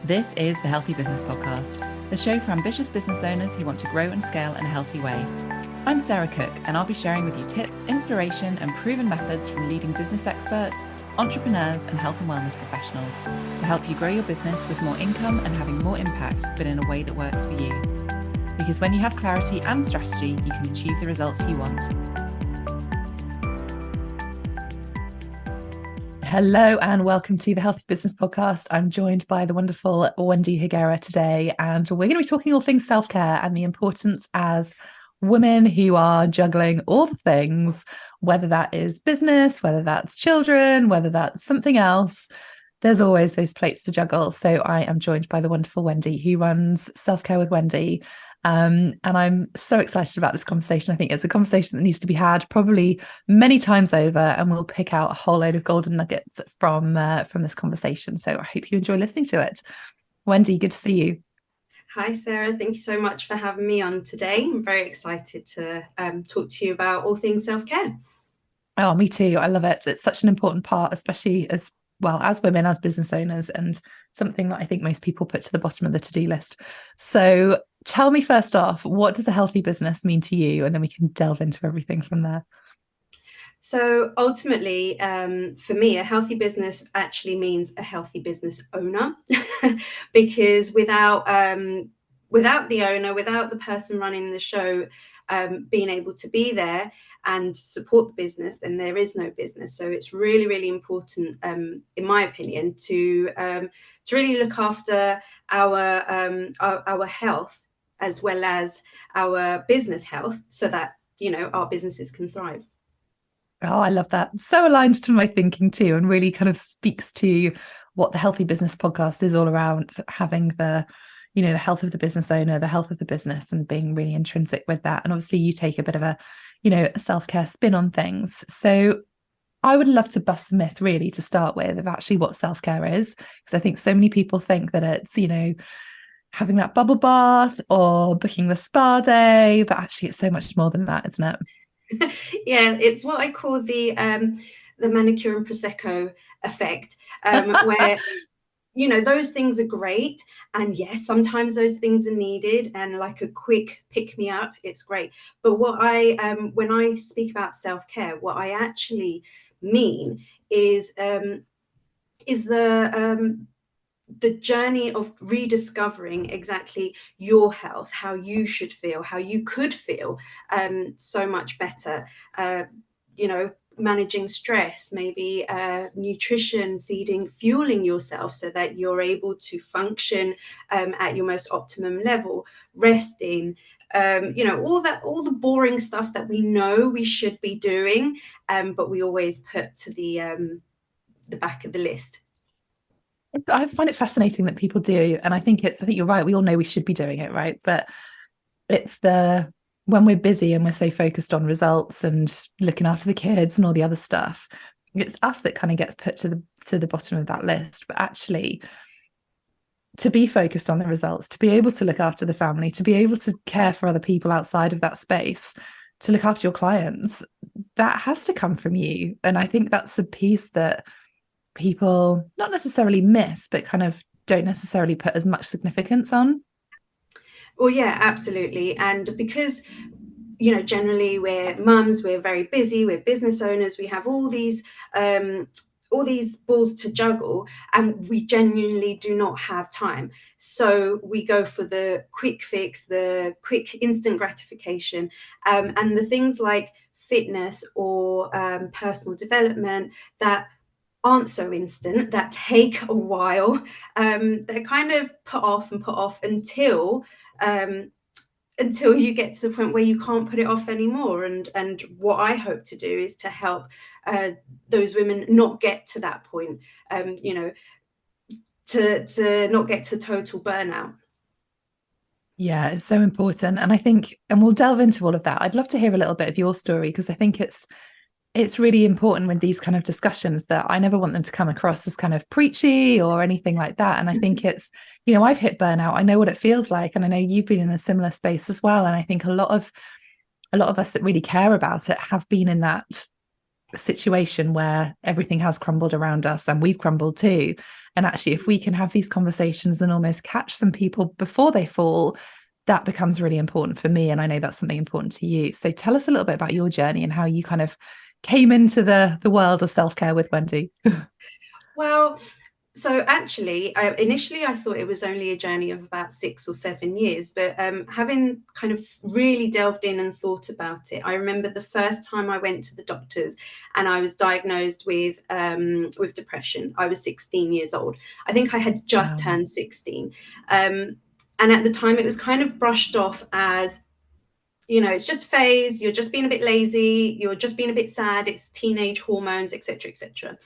This is the Healthy Business Podcast, the show for ambitious business owners who want to grow and scale in a healthy way. I'm Sarah Cook, and I'll be sharing with you tips, inspiration, and proven methods from leading business experts, entrepreneurs, and health and wellness professionals to help you grow your business with more income and having more impact, but in a way that works for you. Because when you have clarity and strategy, you can achieve the results you want. Hello and welcome to the Healthy Business Podcast. I'm joined by the wonderful Wendy Higuera today, and we're going to be talking all things self-care and the importance as women who are juggling all the things, whether that is business, whether that's children, whether that's something else. There's always those plates to juggle. So I am joined by the wonderful Wendy, who runs Selfcare with Wendy. And I'm so excited about this conversation. I think it's a conversation that needs to be had probably many times over, and we'll pick out a whole load of golden nuggets from this conversation. So I hope you enjoy listening to it. Wendy, good to see you. Hi, Sarah. Thank you so much for having me on today. I'm very excited to talk to you about all things self-care. Oh, me too. I love it. It's such an important part, especially as well as women, as business owners, and something that I think most people put to the bottom of the to-do list. So tell me first off, what does a healthy business mean to you? And then we can delve into everything from there. So ultimately, for me, a healthy business actually means a healthy business owner, because without the owner, without the person running the show being able to be there and support the business, then there is no business. So it's really, really important, in my opinion, to really look after our health as well as our business health, so that our businesses can thrive. Oh, I love that. So aligned to my thinking too, and really kind of speaks to what the Healthy Business Podcast is all around, having the health of the business owner, the health of the business, and being really intrinsic with that. And obviously you take a bit of a self-care spin on things. So I would love to bust the myth really to start with of actually what self-care is, because I think so many people think that it's, having that bubble bath or booking the spa day, but actually it's so much more than that, isn't it? Yeah, it's what I call the manicure and prosecco effect, where those things are great, and yes, sometimes those things are needed, and like a quick pick me up, it's great. But what I when I speak about self-care, what I actually mean is the journey of rediscovering exactly your health, how you should feel, how you could feel so much better. Managing stress, maybe nutrition, feeding, fueling yourself so that you're able to function at your most optimum level, resting, all the boring stuff that we know we should be doing, but we always put to the back of the list. I find it fascinating that people do. And I think you're right. We all know we should be doing it, right? But it's when we're busy and we're so focused on results and looking after the kids and all the other stuff, it's us that kind of gets put to the bottom of that list. But actually, to be focused on the results, to be able to look after the family, to be able to care for other people outside of that space, to look after your clients, that has to come from you. And I think that's a piece that people not necessarily miss, but kind of don't necessarily put as much significance on. Well, yeah, absolutely. And because, generally we're mums, we're very busy, we're business owners, we have all these balls to juggle, and we genuinely do not have time. So we go for the quick fix, the quick instant gratification, and the things like fitness or personal development that aren't so instant, that take a while, they're kind of put off until you get to the point where you can't put it off anymore. And what I hope to do is to help those women not get to that point, to not get to total burnout. Yeah, it's so important. And I think, and we'll delve into all of that. I'd love to hear a little bit of your story, because I think it's really important with these kind of discussions that I never want them to come across as kind of preachy or anything like that. And I think it's, I've hit burnout. I know what it feels like. And I know you've been in a similar space as well. And I think a lot of us that really care about it have been in that situation where everything has crumbled around us and we've crumbled too. And actually, if we can have these conversations and almost catch some people before they fall, that becomes really important for me. And I know that's something important to you. So tell us a little bit about your journey and how you kind of came into the world of self-care with Wendy. Well, so actually, initially I thought it was only a journey of about 6 or 7 years, but having kind of really delved in and thought about it, I remember the first time I went to the doctors and I was diagnosed with depression. I was 16 years old. I think I had just Wow. turned 16. And at the time, it was kind of brushed off as, it's just a phase. You're just being a bit lazy. You're just being a bit sad. It's teenage hormones, etc., etc.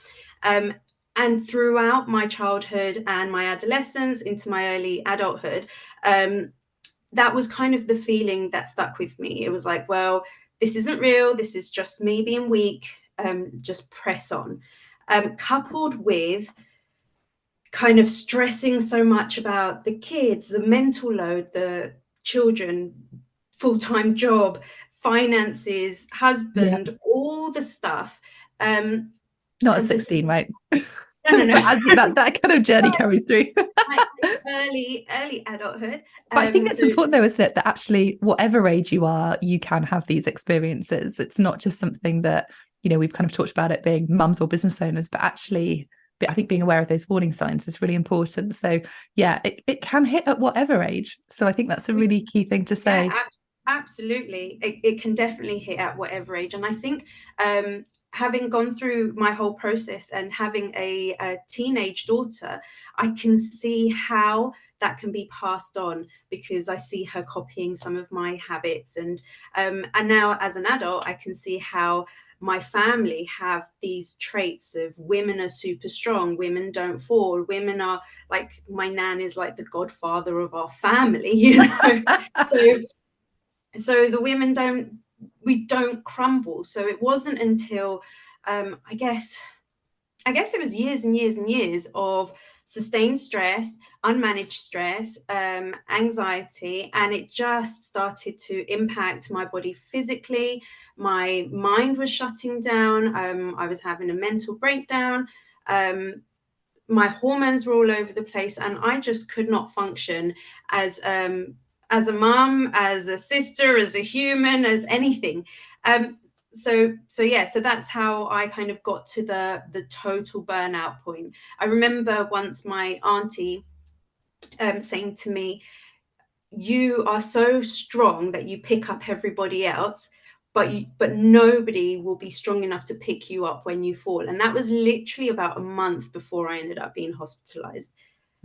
And throughout my childhood and my adolescence into my early adulthood, that was kind of the feeling that stuck with me. It was like, well, this isn't real. This is just me being weak. Just press on. Coupled with kind of stressing so much about the kids, the mental load, the children, full-time job, finances, Yeah. husband, all the stuff. Not at And for 16, right? no. But as that kind of journey carried through. Like early adulthood. But I think it's So important, though, isn't it, that actually, whatever age you are, you can have these experiences. It's not just something that, we've kind of talked about it being mums or business owners, but actually, I think being aware of those warning signs is really important. So, yeah, it can hit at whatever age. So I think that's a really key thing to yeah, say. absolutely. It can definitely hit at whatever age. And I think having gone through my whole process and having a teenage daughter, I can see how that can be passed on, because I see her copying some of my habits. And now as an adult, I can see how my family have these traits of women are super strong, women don't fall, women are like, my nan is like the godfather of our family, so the women don't crumble. So it wasn't until I guess it was years and years and years of sustained stress, unmanaged stress, anxiety, and it just started to impact my body physically. My mind was shutting down. I was having a mental breakdown. My hormones were all over the place, and I just could not function as a mom, as a sister, as a human, as anything. So that's how I kind of got to the total burnout point. I remember once my auntie saying to me, you are so strong that you pick up everybody else, but nobody will be strong enough to pick you up when you fall. And that was literally about a month before I ended up being hospitalized.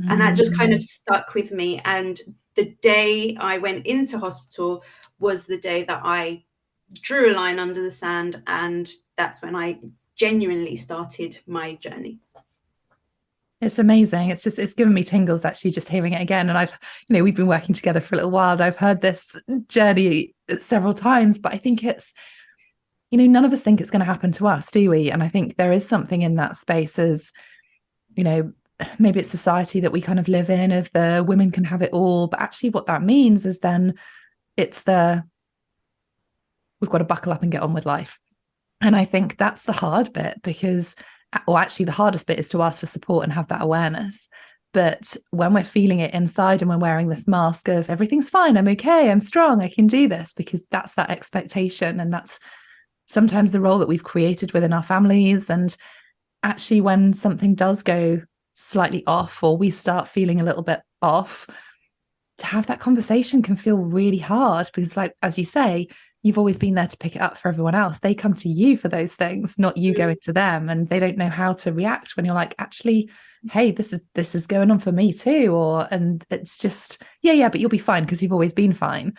And that just kind of Mm. stuck with me. And the day I went into hospital was the day that I drew a line under the sand, and that's when I genuinely started my journey. It's amazing. It's given me tingles actually just hearing it again. And we've been working together for a little while and I've heard this journey several times, but I think it's, none of us think it's going to happen to us, do we? And I think there is something in that space as, maybe it's society that we kind of live in of the women can have it all. But actually what that means is then it's we've got to buckle up and get on with life. And I think that's the hard bit because, or actually the hardest bit is to ask for support and have that awareness. But when we're feeling it inside and we're wearing this mask of everything's fine, I'm okay, I'm strong, I can do this, because that's that expectation. And that's sometimes the role that we've created within our families. And actually, when something does go slightly off or we start feeling a little bit off, to have that conversation can feel really hard because, like, as you say, you've always been there to pick it up for everyone else. They come to you for those things, not you going to them, and they don't know how to react when you're like, actually, hey, this is going on for me too. And it's just, yeah, but you'll be fine because you've always been fine.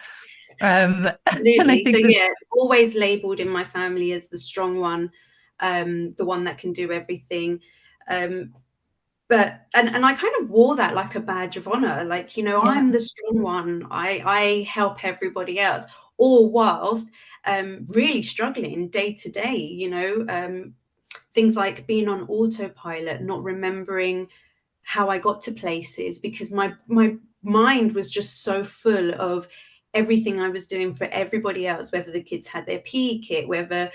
And I Absolutely. So think yeah, always labeled in my family as the strong one, the one that can do everything. But I kind of wore that like a badge of honor, like, yeah, I'm the strong one. I help everybody else, all whilst really struggling day to day. Things like being on autopilot, not remembering how I got to places because my mind was just so full of everything I was doing for everybody else, whether the kids had their PE kit, whether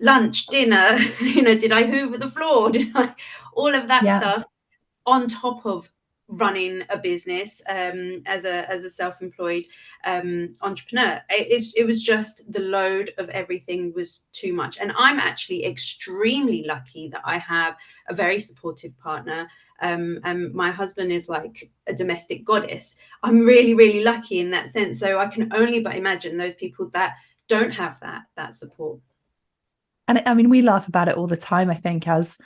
lunch, dinner, did I hoover the floor? Did I, all of that Yeah. stuff on top of running a business as a self-employed entrepreneur. It was just the load of everything was too much. And I'm actually extremely lucky that I have a very supportive partner, and my husband is like a domestic goddess. I'm really, really lucky in that sense. So I can only but imagine those people that don't have that support. And I mean, we laugh about it all the time, I think, as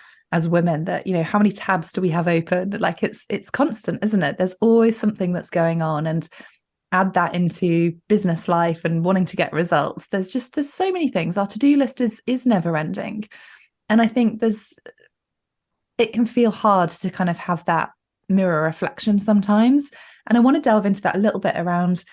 women, that, how many tabs do we have open? Like it's constant, isn't it? There's always something that's going on. And add that into business life and wanting to get results. There's so many things. Our to-do list is never ending. And I think it can feel hard to kind of have that mirror reflection sometimes. And I want to delve into that a little bit around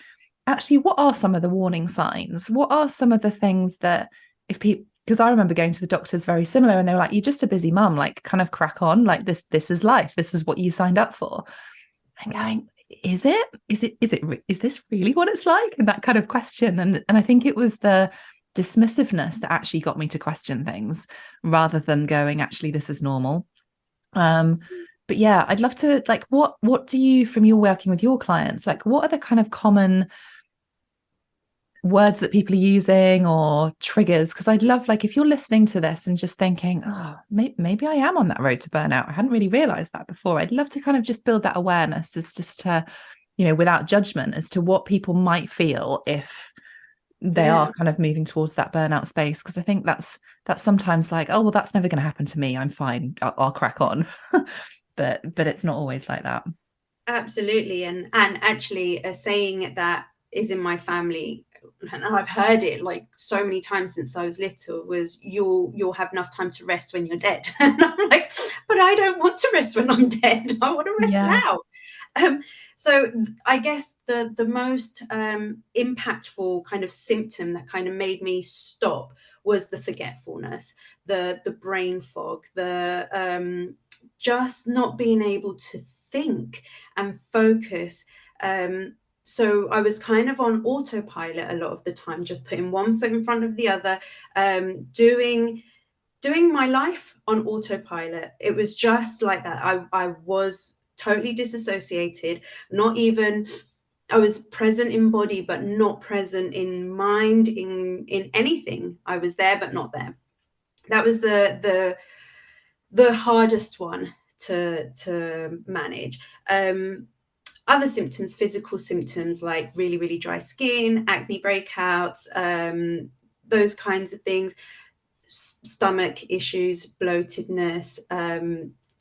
actually what are some of the warning signs? What are some of the things that if people, because I remember going to the doctors very similar and they were like, you're just a busy mum, like kind of crack on, like this is life. This is what you signed up for. And going, is this really what it's like? And that kind of question. And I think it was the dismissiveness that actually got me to question things rather than going, actually, this is normal. But yeah, I'd love to, like, what do you, from your working with your clients, like, what are the kind of common words that people are using or triggers? Because I'd love, like, if you're listening to this and just thinking, oh, maybe I am on that road to burnout, I hadn't really realized that before. I'd love to kind of just build that awareness as just to, without judgment, as to what people might feel if they Yeah. are kind of moving towards that burnout space. Because I think that's sometimes like, oh, well, that's never going to happen to me, I'm fine, I'll crack on. but it's not always like that. Absolutely. And actually a saying that is in my family, and I've heard it like so many times since I was little, was you'll have enough time to rest when you're dead. And I'm like, but I don't want to rest when I'm dead. I want to rest Yeah. now. So I guess the most impactful kind of symptom that kind of made me stop was the forgetfulness, the brain fog, the just not being able to think and focus. So I was kind of on autopilot a lot of the time, just putting one foot in front of the other, doing my life on autopilot. It was just like that. I was totally disassociated, not even, I was present in body, but not present in mind, in anything. I was there, but not there. That was the hardest one to manage. Other symptoms, physical symptoms like really, really dry skin, acne breakouts, those kinds of things, stomach issues, bloatedness,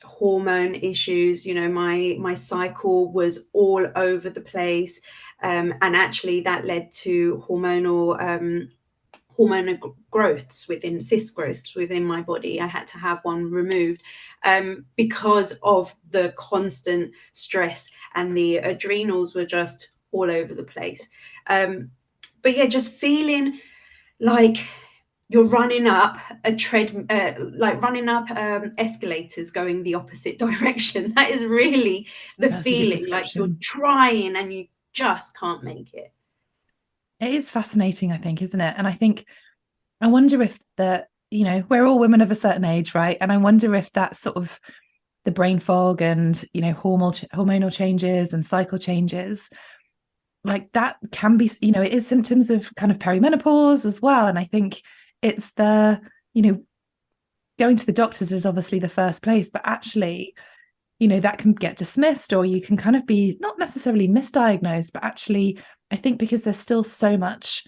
hormone issues. My cycle was all over the place, and actually that led to hormonal growths cyst growths within my body. I had to have one removed because of the constant stress, and the adrenals were just all over the place. But yeah, just feeling like you're running up like running up escalators going the opposite direction. That is really the That's a good feeling, like you're description. trying and you just can't make it. It is fascinating, I think, isn't it? And I think I wonder if we're all women of a certain age, right? And I wonder if that sort of the brain fog and, hormonal changes and cycle changes, like that can be, it is symptoms of kind of perimenopause as well. And I think it's going to the doctors is obviously the first place, but actually, that can get dismissed, or you can kind of be not necessarily misdiagnosed, but actually, I think because there's still so much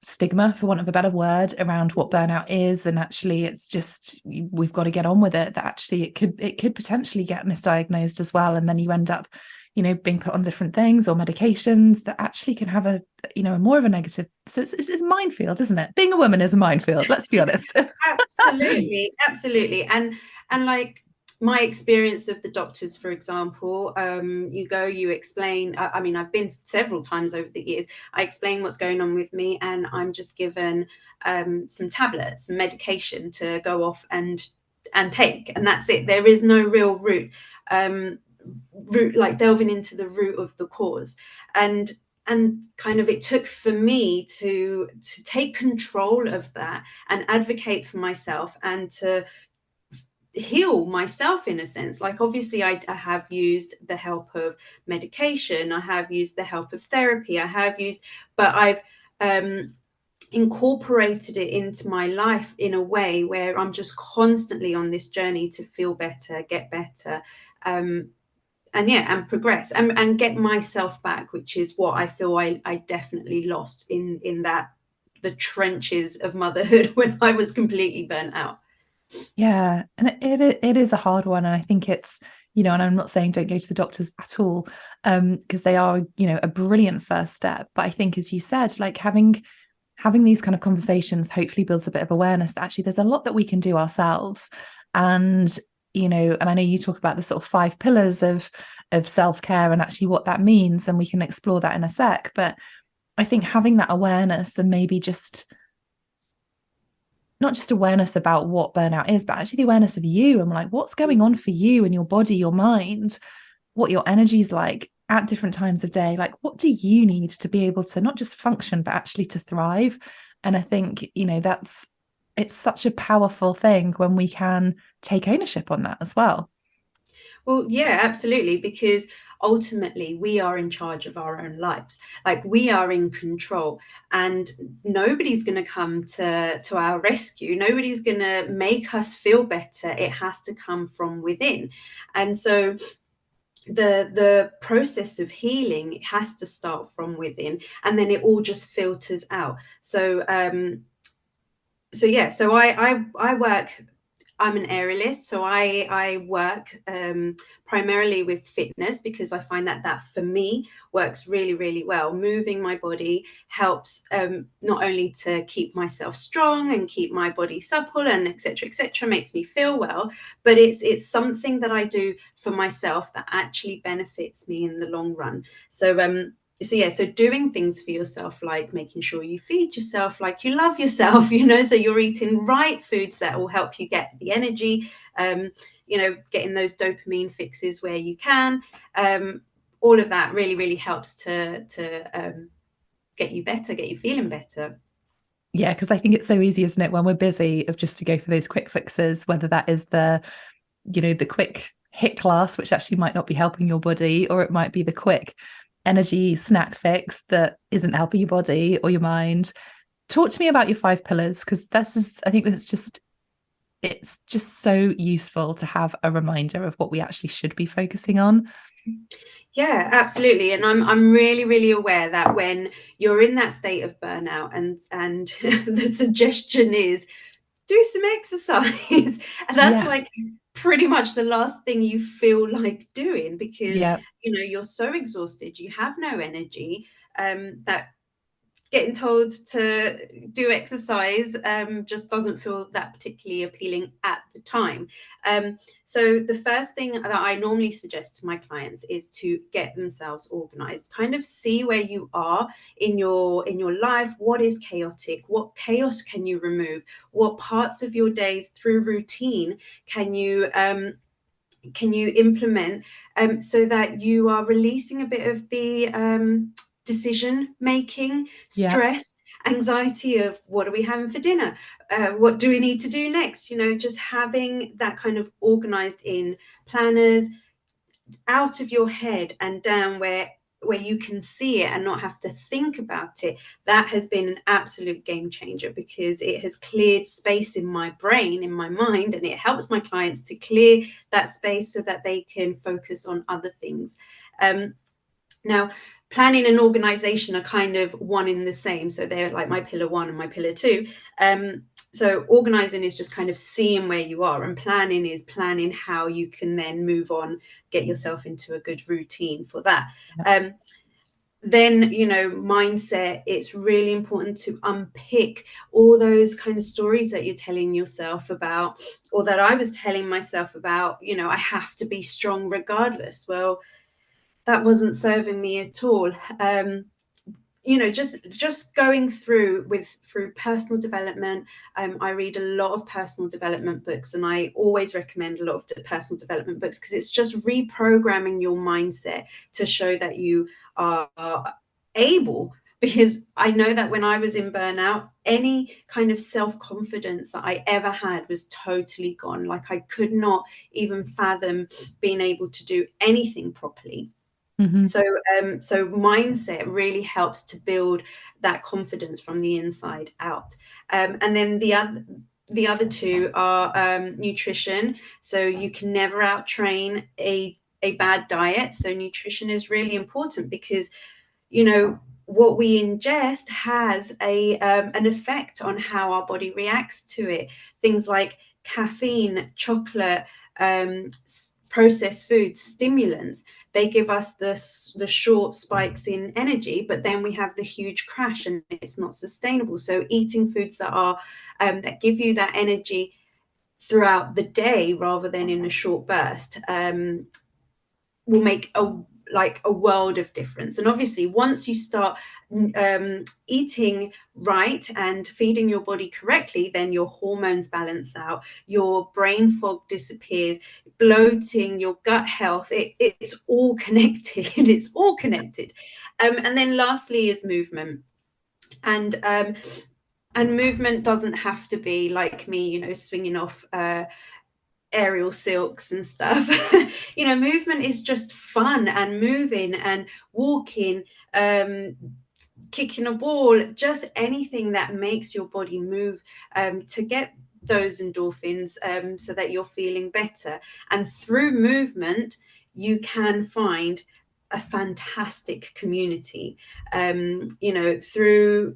stigma, for want of a better word, around what burnout is, and actually it's just, we've got to get on with it, that actually it could potentially get misdiagnosed as well, and then you end up being put on different things or medications that actually can have a more of a negative. So it's a minefield, isn't it? Being a woman is a minefield, let's be honest. Absolutely. And like my experience of the doctors, for example, you explain, I mean, I've been several times over the years, I explain what's going on with me, and I'm just given some tablets, some medication to go off and take, and that's it. There is no real route, like delving into the root of the cause. And and kind of it took for me to take control of that and advocate for myself and to heal myself in a sense. Like obviously I have used the help of medication, I have used the help of therapy, I have used, but I've incorporated it into my life in a way where I'm just constantly on this journey to feel better, get better, and progress and get myself back, which is what I feel I definitely lost in that the trenches of motherhood when I was completely burnt out. Yeah, and it is a hard one, and I think it's, and I'm not saying don't go to the doctors at all, because they are, a brilliant first step. But I think, as you said, like having these kind of conversations hopefully builds a bit of awareness that actually there's a lot that we can do ourselves, and and I know you talk about the sort of 5 pillars of self-care and actually what that means, and we can explore that in a sec. But I think having that awareness and maybe just not just awareness about what burnout is, but actually the awareness of you and like what's going on for you and your body, your mind, what your energy is like at different times of day. Like, what do you need to be able to not just function, but actually to thrive? And I think, it's such a powerful thing when we can take ownership on that as well. Well, yeah, absolutely, because ultimately we are in charge of our own lives. Like we are in control, and nobody's going to come to our rescue. Nobody's going to make us feel better. It has to come from within. And so the process of healing has to start from within, and then it all just filters out. So I work, I'm an aerialist, so I work primarily with fitness because I find that for me works really, really well. Moving my body helps not only to keep myself strong and keep my body supple and etc., makes me feel well, but it's something that I do for myself that actually benefits me in the long run. So doing things for yourself, like making sure you feed yourself like you love yourself, so you're eating right foods that will help you get the energy, getting those dopamine fixes where you can. All of that really, really helps to get you better, get you feeling better. Yeah, because I think it's so easy, isn't it, when we're busy, of just to go for those quick fixes, whether that is the quick hit class, which actually might not be helping your body, or it might be the quick energy snack fix that isn't helping your body or your mind. Talk to me about your 5 pillars, because I think it's just so useful to have a reminder of what we actually should be focusing on. Yeah, absolutely. And I'm really, really aware that when you're in that state of burnout and the suggestion is do some exercise, and that's Yeah. like pretty much the last thing you feel like doing because Yeah. you're so exhausted, you have no energy, that getting told to do exercise just doesn't feel that particularly appealing at the time. So the first thing that I normally suggest to my clients is to get themselves organized, kind of see where you are in your life. What is chaotic? What chaos can you remove? What parts of your days through routine can you implement, so that you are releasing a bit of the decision making, Yeah. stress, anxiety of what are we having for dinner, what do we need to do next, just having that kind of organized in planners, out of your head and down where you can see it and not have to think about it. That has been an absolute game changer because it has cleared space in my brain, in my mind, and it helps my clients to clear that space so that they can focus on other things. Now, planning and organization are kind of one in the same, so they're like my pillar 1 and my pillar 2. So organizing is just kind of seeing where you are, and planning is planning how you can then move on, get yourself into a good routine for that. Then, mindset, it's really important to unpick all those kind of stories that you're telling yourself about, or that I was telling myself about, I have to be strong regardless. Well, that wasn't serving me at all. Just going through personal development. I read a lot of personal development books, and I always recommend a lot of personal development books because it's just reprogramming your mindset to show that you are able, because I know that when I was in burnout, any kind of self-confidence that I ever had was totally gone. Like I could not even fathom being able to do anything properly. Mm-hmm. So mindset really helps to build that confidence from the inside out. And then the other two are nutrition. So you can never out train a bad diet. So nutrition is really important because, you know, what we ingest has an effect on how our body reacts to it. Things like caffeine, chocolate, processed foods, stimulants, they give us the short spikes in energy, but then we have the huge crash and it's not sustainable. So eating foods that are that give you that energy throughout the day rather than in a short burst will make a world of difference. And obviously once you start eating right and feeding your body correctly, then your hormones balance out, your brain fog disappears, bloating, your gut health, it's all connected. It's all connected. And then lastly is movement. And movement doesn't have to be like me, you know, swinging off aerial silks and stuff. You know, movement is just fun and moving and walking, kicking a ball, just anything that makes your body move to get those endorphins so that you're feeling better. And through movement you can find a fantastic community, you know, through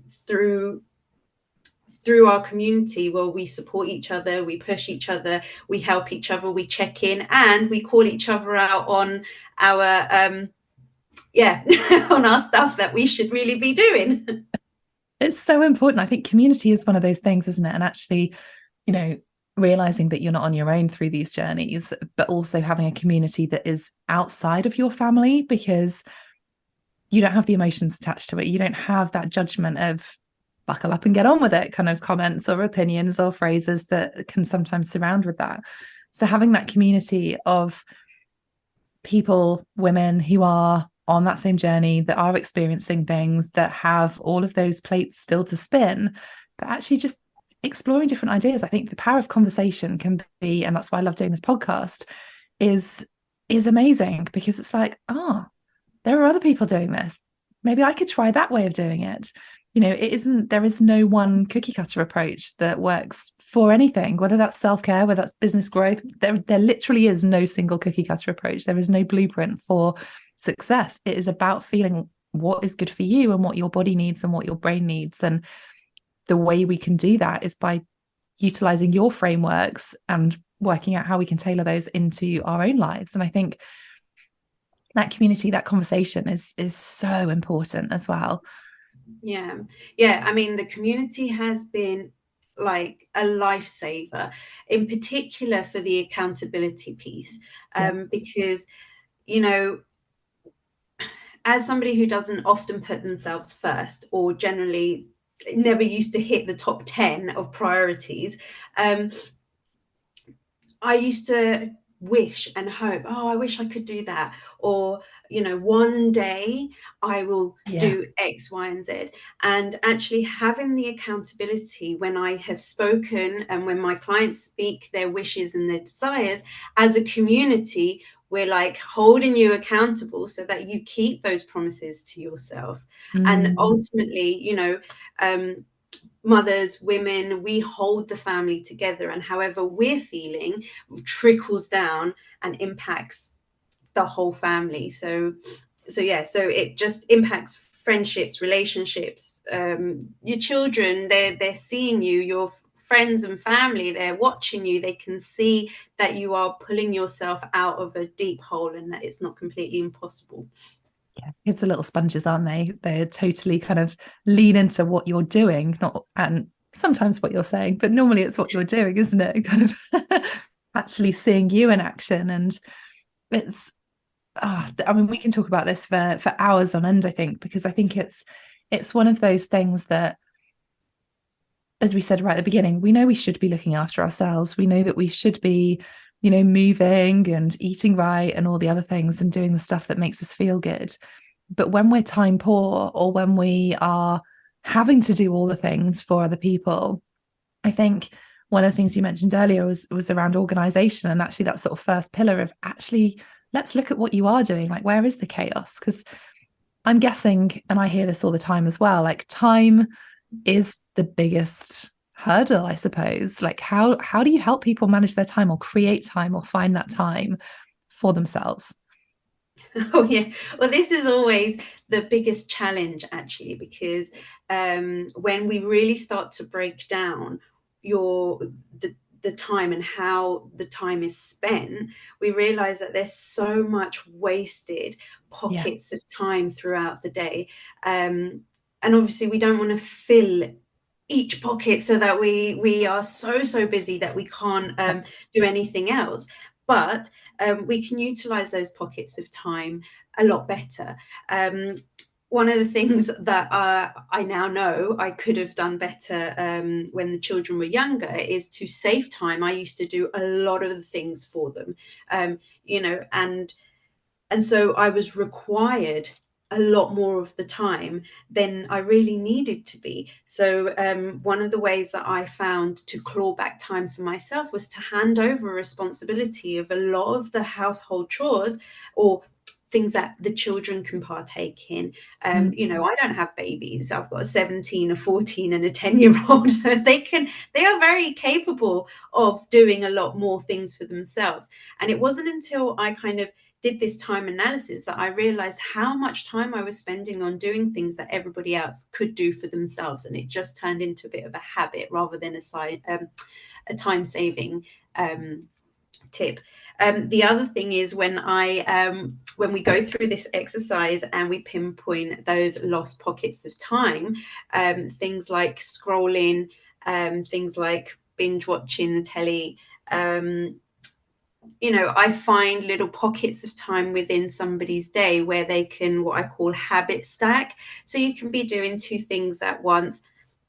our community. Well, we support each other, we push each other, we help each other, we check in, and we call each other out on our on our stuff that we should really be doing. It's so important. I think community is one of those things, isn't it? And actually, you know, realizing that you're not on your own through these journeys, but also having a community that is outside of your family, because you don't have the emotions attached to it. You don't have that judgment of buckle up and get on with it kind of comments or opinions or phrases that can sometimes surround with that. So having that community of people, women who are on that same journey, that are experiencing things, that have all of those plates still to spin, but actually just exploring different ideas. I think the power of conversation can be, and that's why I love doing this podcast, is amazing, because it's like, there are other people doing this. Maybe I could try that way of doing it. You know, there is no one cookie cutter approach that works for anything, whether that's self-care, whether that's business growth. There literally is no single cookie cutter approach. There is no blueprint for success. It is about feeling what is good for you and what your body needs and what your brain needs. And the way we can do that is by utilizing your frameworks and working out how we can tailor those into our own lives. And I think that community, that conversation is so important as well. Yeah. I mean, the community has been like a lifesaver, in particular for the accountability piece, because, you know, as somebody who doesn't often put themselves first, or generally never used to hit the top 10 of priorities, I used to wish and hope, I wish I could do that, or, you know, one day I will do X, Y, and Z. And actually having the accountability when I have spoken and when my clients speak their wishes and their desires, as a community, we're like holding you accountable so that you keep those promises to yourself. And ultimately, you know, mothers, women, we hold the family together, and however we're feeling trickles down and impacts the whole family. So it just impacts friendships, relationships, your children, they're seeing you, your friends and family, they're watching you, they can see that you are pulling yourself out of a deep hole and that it's not completely impossible. Yeah, kids are little sponges, aren't they? They totally kind of lean into what you're doing, and sometimes what you're saying, but normally it's what you're doing, isn't it? Kind of actually seeing you in action. And it's, I mean, we can talk about this for hours on end, I think, because I think it's one of those things that, as we said right at the beginning, we know we should be looking after ourselves. We know that we should be, you know, moving and eating right and all the other things and doing the stuff that makes us feel good. But when we're time poor, or when we are having to do all the things for other people, I think one of the things you mentioned earlier was around organization, and actually that sort of first pillar of actually let's look at what you are doing. Like, where is the chaos? Because I'm guessing, and I hear this all the time as well, like time is the biggest hurdle, I suppose. Like, how do you help people manage their time, or create time, or find that time for themselves? Oh yeah, well, this is always the biggest challenge actually, because when we really start to break down your the time and how the time is spent, we realize that there's so much wasted Yeah. pockets of time throughout the day, and obviously we don't want to fill each pocket so that we are so busy that we can't do anything else. But we can utilize those pockets of time a lot better. One of the things that I now know I could have done better when the children were younger is to save time. I used to do a lot of the things for them, you know, and so I was required a lot more of the time than I really needed to be. So one of the ways that I found to claw back time for myself was to hand over responsibility of a lot of the household chores, or things that the children can partake in. Mm. You know, I don't have babies. I've got a 17, a 14 and a 10-year-old. So they are very capable of doing a lot more things for themselves. And it wasn't until I kind of did this time analysis that I realized how much time I was spending on doing things that everybody else could do for themselves, and it just turned into a bit of a habit rather than a time saving tip. The other thing is when we go through this exercise and we pinpoint those lost pockets of time, things like scrolling, things like binge watching the telly. You know, I find little pockets of time within somebody's day where they can, what I call, habit stack. So you can be doing two things at once,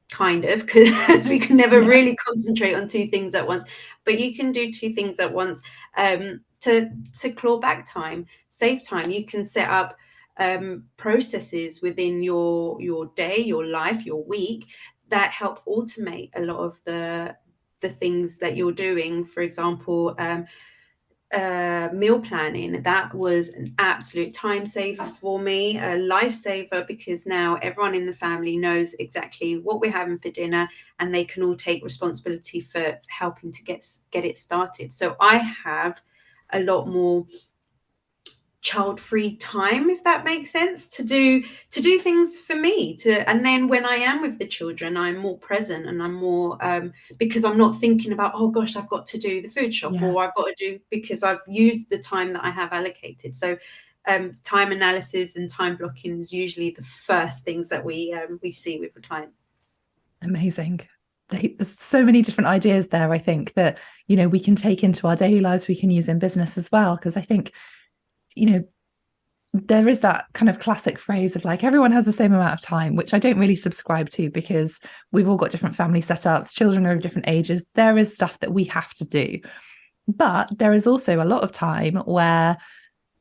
kind of, because we can never Yeah. really concentrate on two things at once, but you can do two things at once, to claw back time, save time. You can set up processes within your day, your life, your week, that help automate a lot of the things that you're doing. For example, meal planning, that was an absolute time saver for me, a lifesaver, because now everyone in the family knows exactly what we're having for dinner, and they can all take responsibility for helping to get it started. So I have a lot more child-free time, if that makes sense, to do things for me, and then when I am with the children, I'm more present, and I'm more because I'm not thinking about, oh gosh, I've got to do the food shop, Yeah. or I've got to do, because I've used the time that I have allocated. So time analysis and time blocking is usually the first things that we see with the client. Amazing. There's so many different ideas there, I think, that, we can take into our daily lives, we can use in business as well. Because I think, there is that kind of classic phrase of like, everyone has the same amount of time, which I don't really subscribe to, because we've all got different family setups, children are of different ages. There is stuff that we have to do. But there is also a lot of time where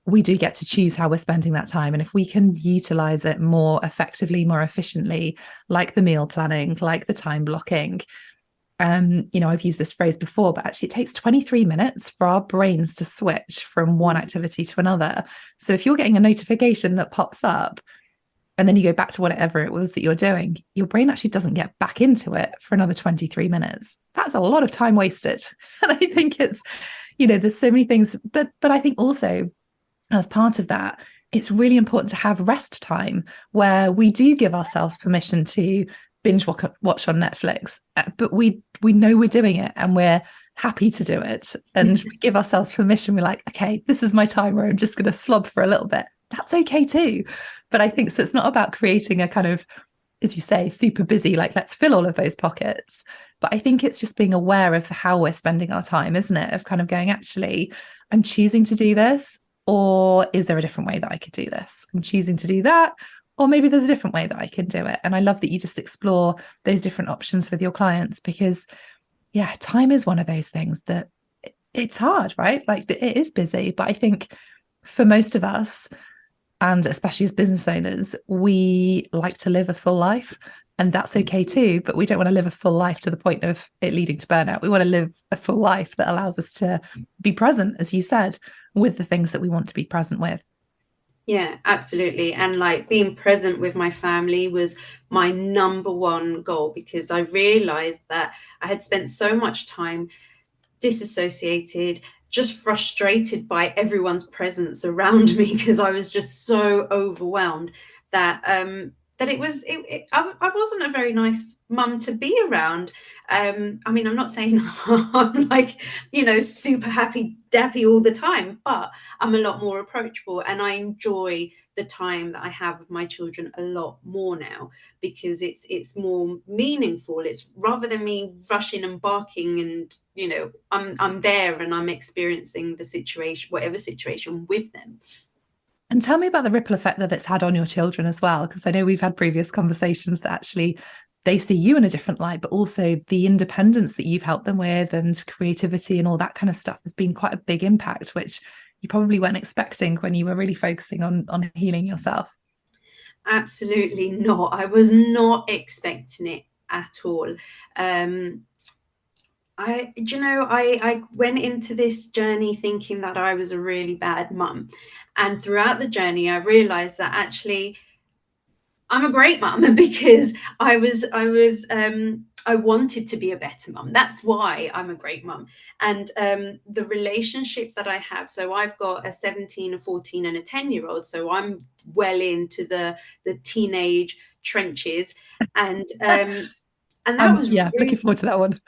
we do get to choose how we're spending that time. And if we can utilize it more effectively, more efficiently, like the meal planning, like the time blocking, I've used this phrase before, but actually it takes 23 minutes for our brains to switch from one activity to another. So if you're getting a notification that pops up and then you go back to whatever it was that you're doing, your brain actually doesn't get back into it for another 23 minutes. That's a lot of time wasted. And I think it's, there's so many things, but I think also, as part of that, it's really important to have rest time where we do give ourselves permission to binge watch on Netflix, but we know we're doing it and we're happy to do it. And we give ourselves permission. We're like, okay, this is my time where I'm just going to slob for a little bit. That's okay too. But I think so. It's not about creating a kind of, as you say, super busy, like let's fill all of those pockets. But I think it's just being aware of how we're spending our time, isn't it? Of kind of going, actually, I'm choosing to do this. Or is there a different way that I could do this? I'm choosing to do that. Or maybe there's a different way that I can do it. And I love that you just explore those different options with your clients, because, yeah, time is one of those things that it's hard, right? Like it is busy. But I think for most of us, And especially as business owners, we like to live a full life. And that's okay too. But we don't want to live a full life to the point of it leading to burnout. We want to live a full life that allows us to be present, as you said, with the things that we want to be present with. Yeah, absolutely. And like being present with my family was my number one goal, because I realized that I had spent so much time disassociated, just frustrated by everyone's presence around me, because I was just so overwhelmed that that I wasn't a very nice mum to be around. I mean, I'm not saying I'm like, super happy dappy all the time, but I'm a lot more approachable, and I enjoy the time that I have with my children a lot more now, because it's more meaningful. It's rather than me rushing and barking, and I'm there and I'm experiencing the situation, whatever situation, with them. And tell me about the ripple effect that it's had on your children as well, because I know we've had previous conversations that actually they see you in a different light, but also the independence that you've helped them with and creativity and all that kind of stuff has been quite a big impact, which you probably weren't expecting when you were really focusing on healing yourself. Absolutely not. I was not expecting it at all. I went into this journey thinking that I was a really bad mum, and throughout the journey I realized that actually I'm a great mum because I wanted to be a better mum. That's why I'm a great mum. And the relationship that I have, so I've got a 17, a 14, and a 10-year-old. So I'm well into the teenage trenches, and that was Yeah, looking really forward to that one.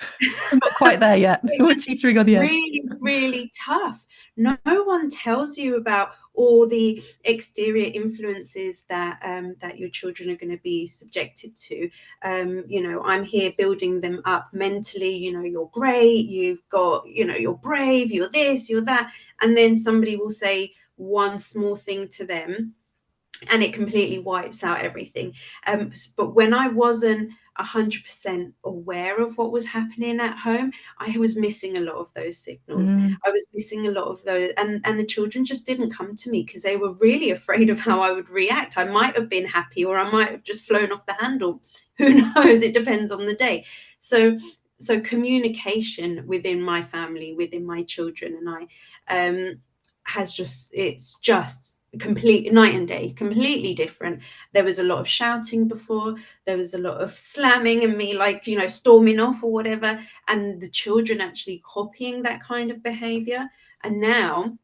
I'm not quite there yet. it We're was teetering on the edge. really, really tough. No one tells you about all the exterior influences that your children are going to be subjected to. I'm here building them up mentally. You're great. You've got, you're brave. You're this. You're that. And then somebody will say one small thing to them, and it completely wipes out everything. But when I wasn't 100% aware of what was happening at home, I was missing a lot of those signals. Mm, I was missing a lot of those, and the children just didn't come to me because they were really afraid of how I would react. I might have been happy, or I might have just flown off the handle. Who knows? It depends on the day. So communication within my family, within my children and I, it's just complete night and day, completely different. There was a lot of shouting before, there was a lot of slamming and me like, storming off or whatever, and the children actually copying that kind of behavior. And now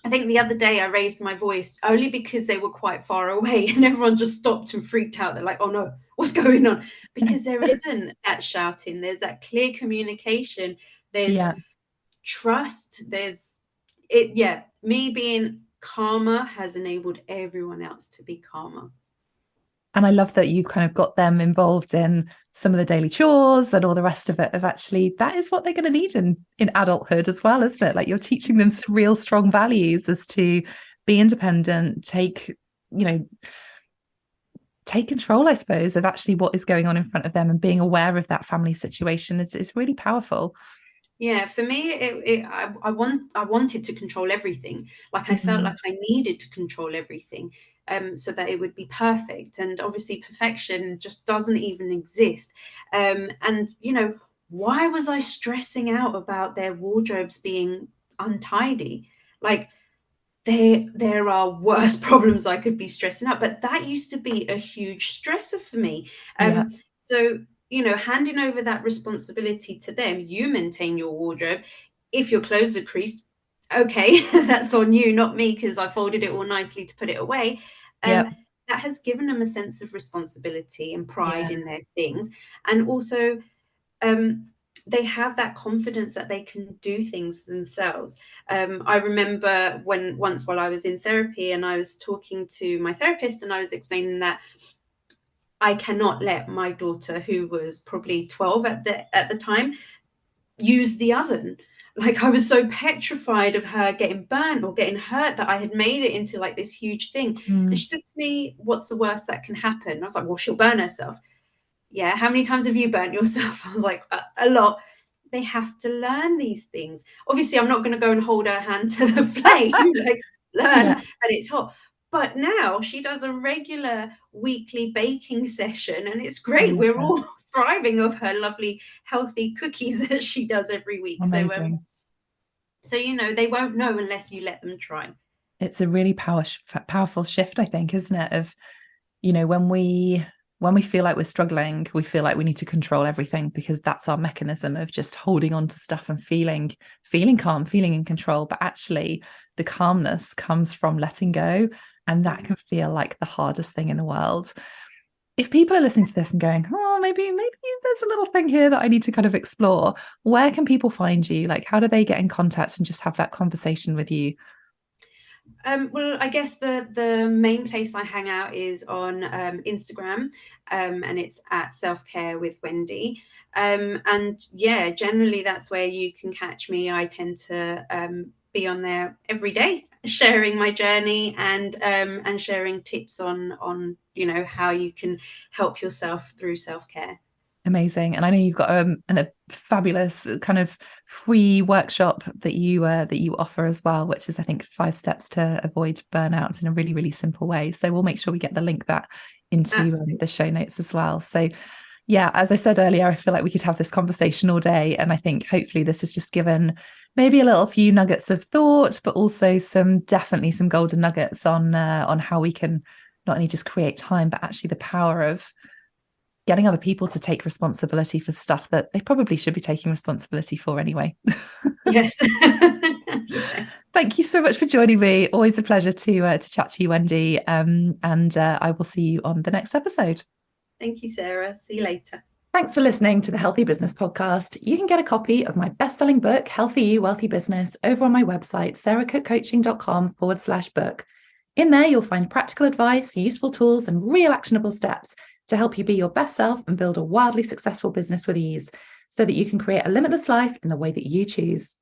I think the other day I raised my voice only because they were quite far away, and everyone just stopped and freaked out. They're like, oh no, what's going on? Because there isn't that shouting, there's that clear communication, there's yeah. trust, there's it. Yeah, me being calmer has enabled everyone else to be calmer. And I love that you've kind of got them involved in some of the daily chores and all the rest of it. Of actually, that is what they're going to need in adulthood as well, isn't it? Like you're teaching them some real strong values as to be independent, take control, I suppose, of actually what is going on in front of them, and being aware of that family situation is really powerful. Yeah, for me, I wanted to control everything. Like I felt Mm, like I needed to control everything, so that it would be perfect. And obviously, perfection just doesn't even exist. And why was I stressing out about their wardrobes being untidy? Like there are worse problems I could be stressing out, but that used to be a huge stressor for me. yeah, So handing over that responsibility to them, you maintain your wardrobe. If your clothes are creased, okay, that's on you, not me, because I folded it all nicely to put it away. yeah, That has given them a sense of responsibility and pride yeah. in their things, and also um, they have that confidence that they can do things themselves. I remember once while I was in therapy and I was talking to my therapist, and I was explaining that I cannot let my daughter, who was probably 12 at the time, use the oven. Like I was so petrified of her getting burnt or getting hurt that I had made it into like this huge thing. And Mm, she said to me, "What's the worst that can happen?" And I was like, "Well, she'll burn herself." Yeah, how many times have you burnt yourself? I was like, a lot. They have to learn these things. Obviously, I'm not going to go and hold her hand to the flame, like learn yeah. that it's hot. But now she does a regular weekly baking session, and it's I great. love We're that. all thriving off her lovely, healthy cookies that she does every week. Amazing. So they won't know unless you let them try. It's a really powerful shift, I think, isn't it? Of, when we feel like we're struggling, we feel like we need to control everything because that's our mechanism of just holding on to stuff and feeling calm, feeling in control. But actually, the calmness comes from letting go, and that can feel like the hardest thing in the world. If people are listening to this and going, oh, maybe there's a little thing here that I need to kind of explore, where can people find you? Like, how do they get in contact and just have that conversation with you? Well, I guess the main place I hang out is on Instagram, and it's at Selfcare with Wendy. And yeah, generally that's where you can catch me. I tend to be on there every day, sharing my journey and sharing tips on how you can help yourself through self-care. Amazing. And I know you've got a fabulous kind of free workshop that you offer as well, which is, I think, 5 steps to avoid burnout in a really, really simple way. So we'll make sure we get the link that into the show notes as well. So yeah, as I said earlier, I feel like we could have this conversation all day. And I think hopefully this has just given maybe a little few nuggets of thought, but also definitely some golden nuggets on how we can not only just create time, but actually the power of getting other people to take responsibility for stuff that they probably should be taking responsibility for anyway. Yes. Yes. Thank you so much for joining me. Always a pleasure to chat to you, Wendy. And I will see you on the next episode. Thank you, Sarah. See you later. Thanks for listening to the Healthy Business Podcast. You can get a copy of my best-selling book, Healthy You, Wealthy Business, over on my website, sarahcookcoaching.com/book. In there, you'll find practical advice, useful tools, and real actionable steps to help you be your best self and build a wildly successful business with ease so that you can create a limitless life in the way that you choose.